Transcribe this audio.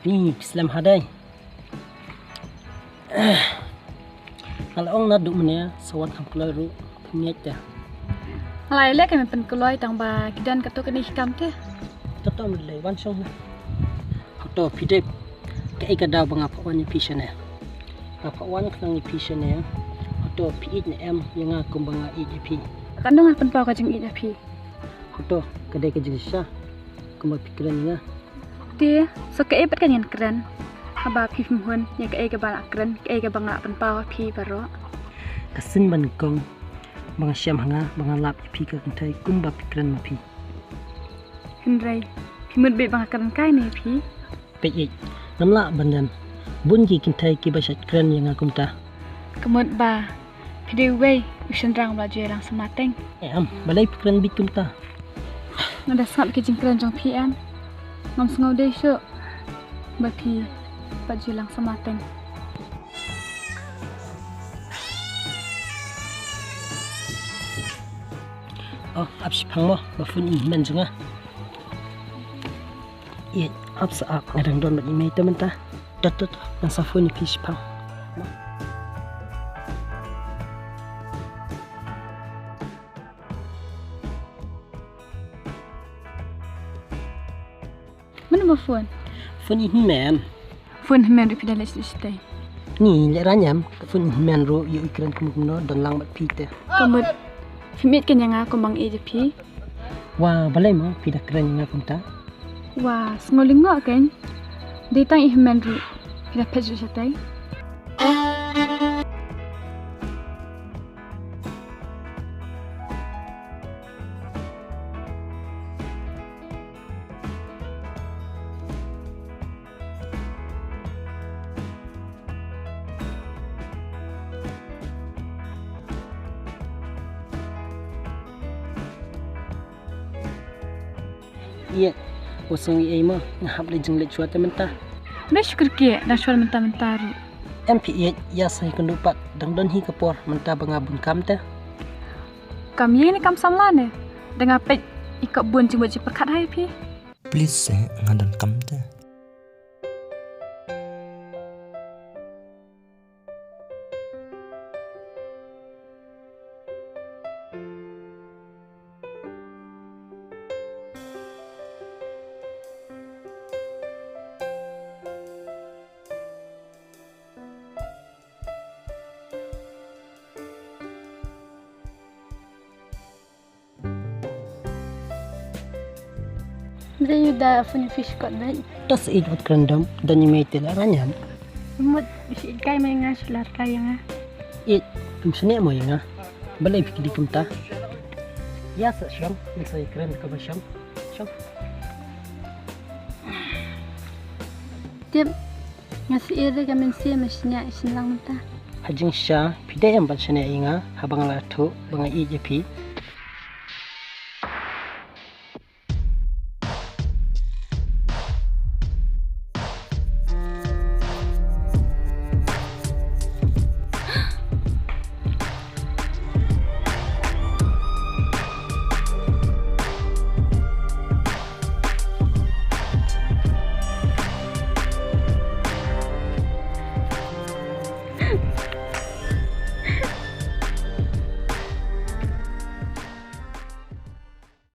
Ni Islam hadai. Kalau orang nak duk mana sawat hampulah ru niat dah. Halai lek kan pen keloi tang ba kidan kato kini hikam te. Tato mulai wan song. Auto pidep ke ikada bang apa wan pisah ne. Apa wan kang pisah ne. Auto piit ne em yang aku bang ieit. Kandung pen pau ka jeng ieit. Auto kedai ke jisa. Kumba pikiran nga. Dia so ke epet kan yang keren. Haba pi mohon ya ke ke bang keren ke bang pen pau pi baro. Kasin ban kong bang syam hanga bang lap pi ka kynthei kumba pikiran pi. Henry pi mud be bang keren kai ne pi. Pei namla bandan. Bun ki kynthei ki basat keren yang aku ta. Kemud ba pi de we usen rang bla je lang semateng. Balai pikiran bitum ta. Ngada sap ke jeng keren jong pi an. Ngam sengau dei syo. Ba pi ba je lang semateng. Oh, abis pang mo, bafun iman juga. Iya, abis ngadang don bat imay teman ta. Datot, yang safun ipis pang. Mana ba phone? Fun iman. Phone men ri pidal stay. Ni le ranyam, fun iman ro yu ikran kumno don lang bat pite. Kemud Fimit kan yang aku bang pi. Wah, balai mo pida keren yang aku ta. Wah, sengolingok kan. Ditang ihman ru. Pida peju satai. Iya, wasang iay mo ngahap le jeng le chua teman ta. Dah syukur ke dah suara mentah-mentah ru. MP8 ya sai kendupat dang don hi kapor menta bangabun kam ta. Kam ye ni kam samla ne. Dengan pet ikut bun cuma je perkat hai pi. Please say ngadon kam ta. Mesti you dah punya fish kot dah. Tas ikut kerendam dan imay tela ranyam. Mud isi kai mai ngas lar kai nga. It tumsene mo yang balai pikir kum ta. Ya sa syam, misai keren ka ba syam. Syam. Tiap ngasi ire gamen sia mesnya isin lang mentah. Hajing sya pidai am ban sene inga habang la thu bang ieit pi.